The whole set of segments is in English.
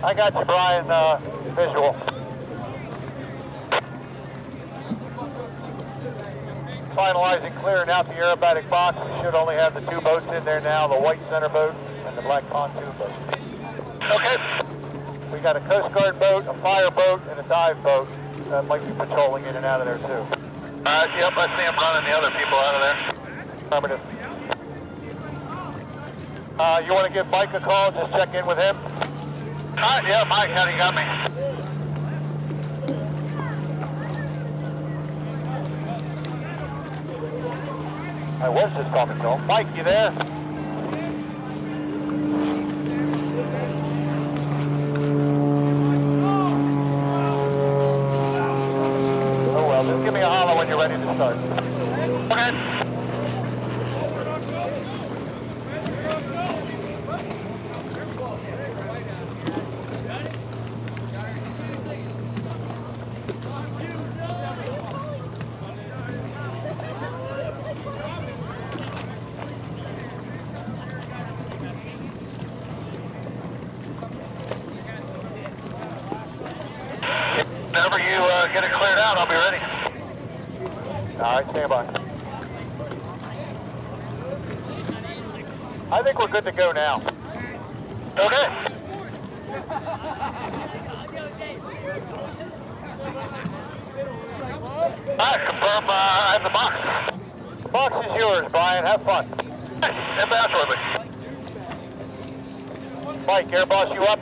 I got you, Brian, visual. Finalizing clearing out the aerobatic box. We should only have the two boats in there now, the white center boat and the black pontoon boat. Okay. We got a Coast Guard boat, a fire boat, and a dive boat that might be patrolling in and out of there too. Yep, I see them running the other people out of there. Affirmative. You want to give Mike a call, just check in with him? Yeah, Mike, how do you got me? I was just talking to him. Mike, you there? Oh well, just give me a holler when you're ready to start. Okay. Whenever you get it cleared out, I'll be ready. All right, stand by. I think we're good to go now. Okay. All right, confirm I have the box. The box is yours, Brian. Have fun. Hey, inbound shortly. Mike, air boss you up?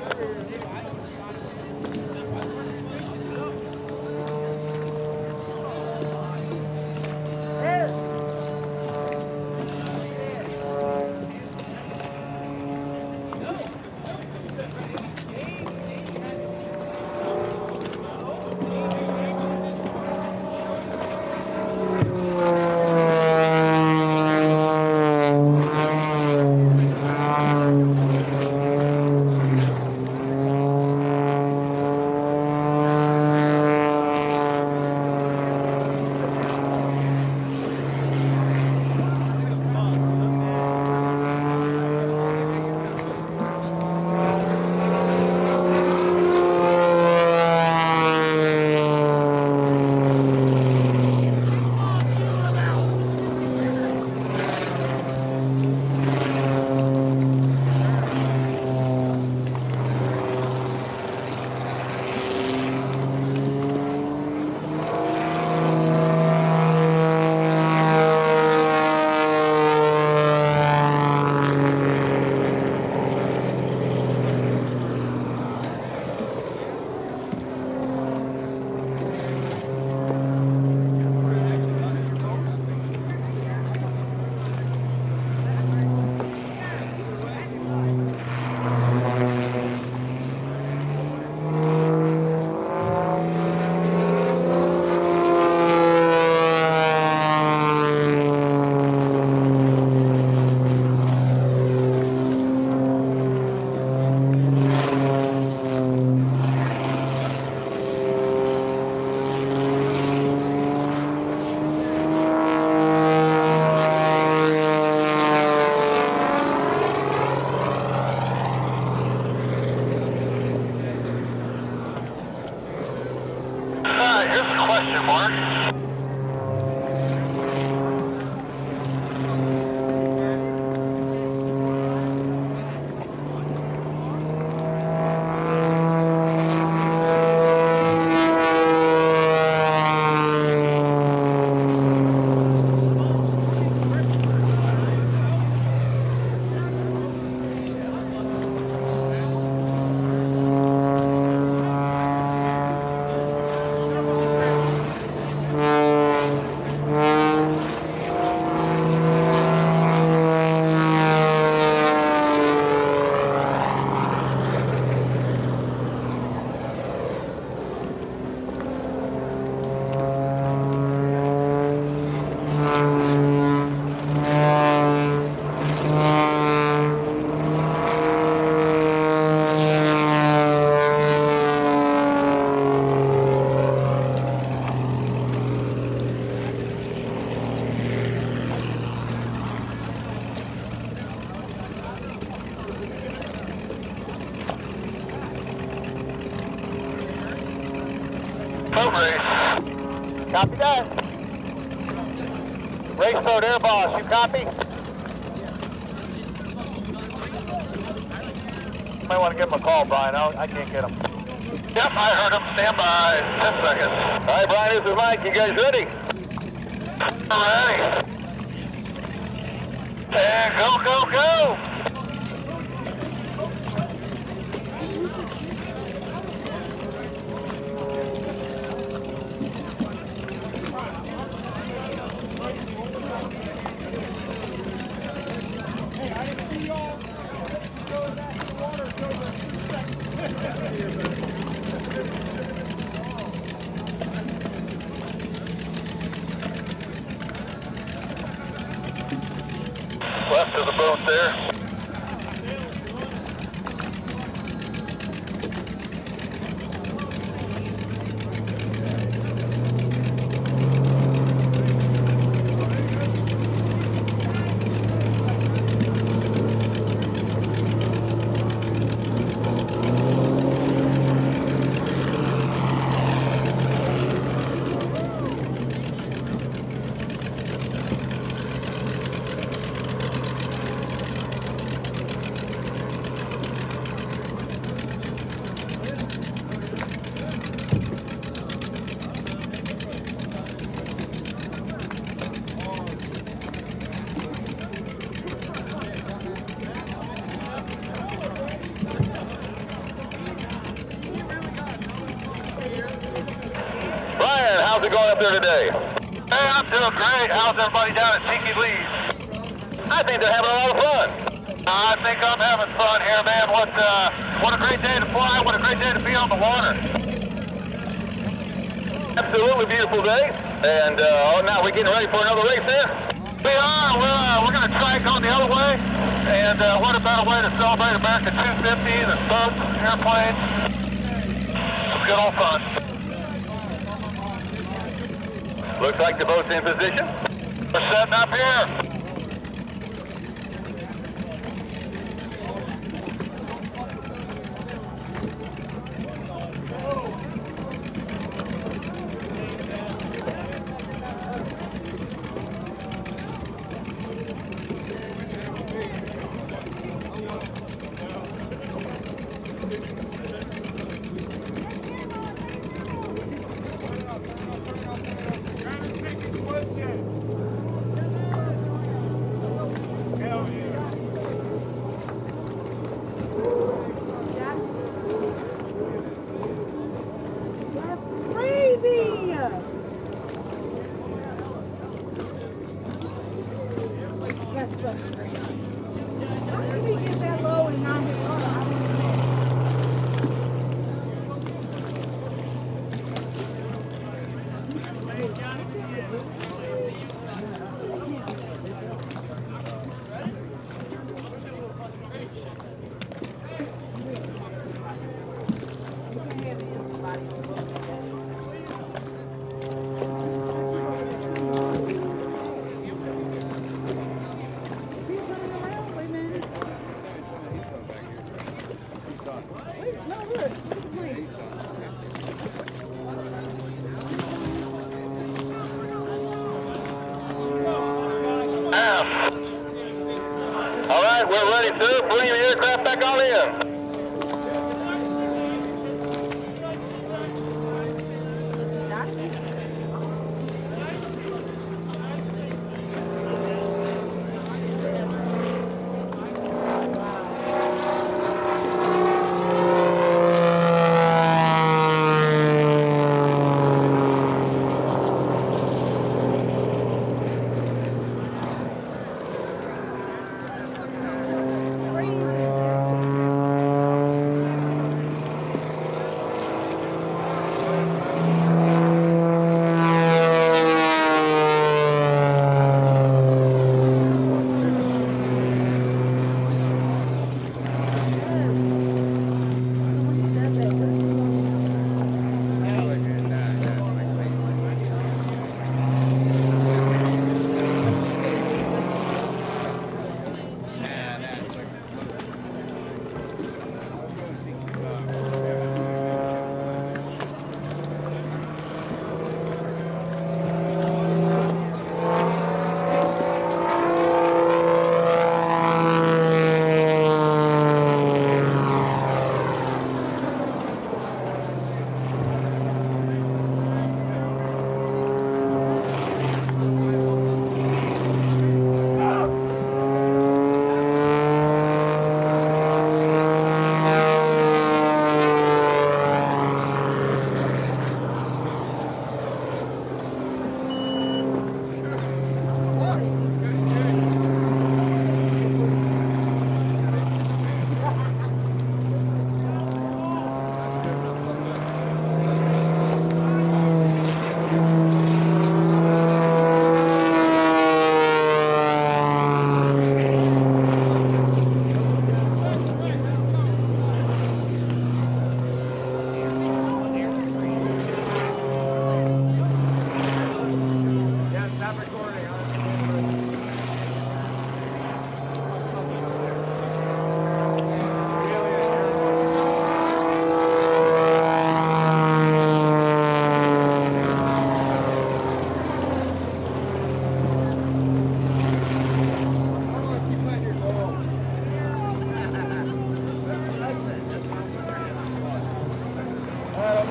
Here's a question mark. Boat race. Copy that. Race boat air boss, you copy? Might want to give him a call, Brian. I can't get him. Yep, I heard him. Stand by. 10 seconds. All right, Brian, this is Mike. You guys ready? All right. And go, go, go. Left of the boat there. Brian, how's it going up there today? Hey, I'm doing great. How's everybody down at Tiki Lee? I think they're having a lot of fun. I think I'm having fun here, man. What a great day to fly. What a great day to be on the water. Absolutely beautiful day. And now we're getting ready for another race there? We are. We're going to try going the other way. And what a better way to celebrate America 250, the boats, airplanes. Some good old fun. Looks like the boat's in position. We're setting up here. All right, we're ready, sir. Bring your aircraft back on in.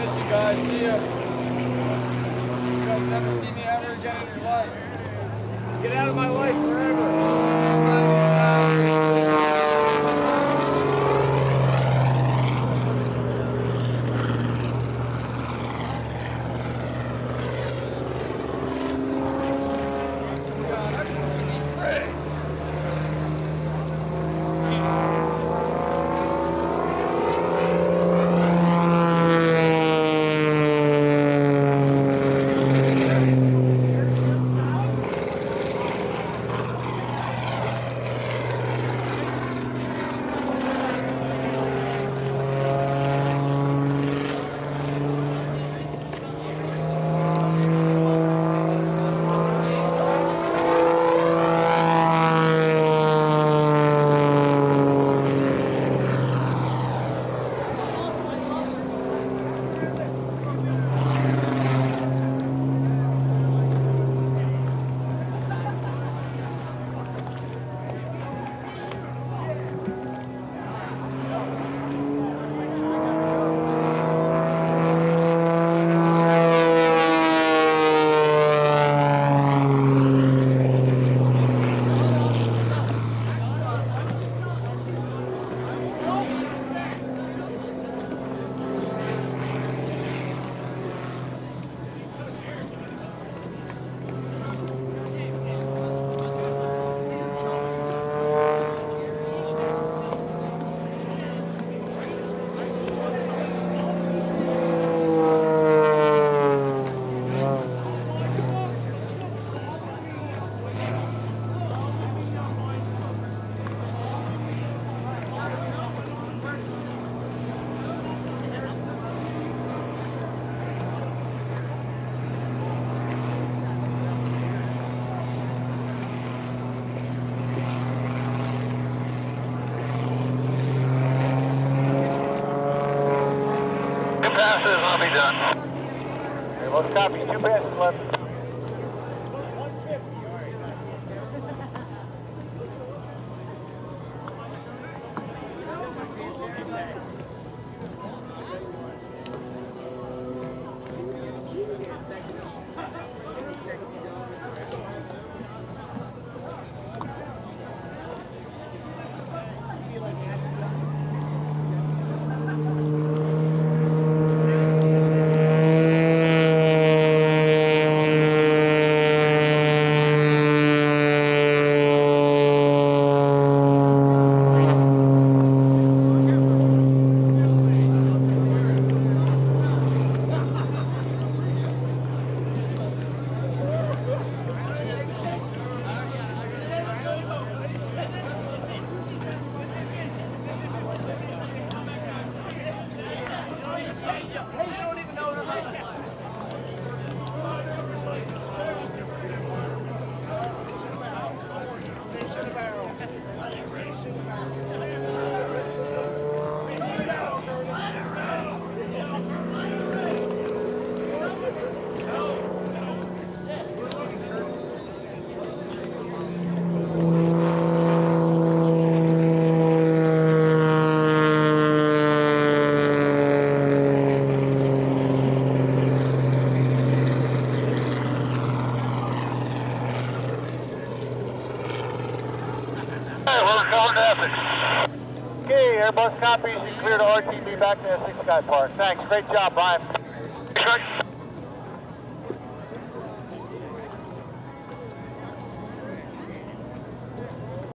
Miss you guys. See ya. You guys never see me ever again in your life. Get out of my life forever. Passes, I'll be done. Okay, let's copy. 2 passes left. Okay, Airbus copies. You clear to RTB back to S6 Sky Park. Thanks. Great job, Brian.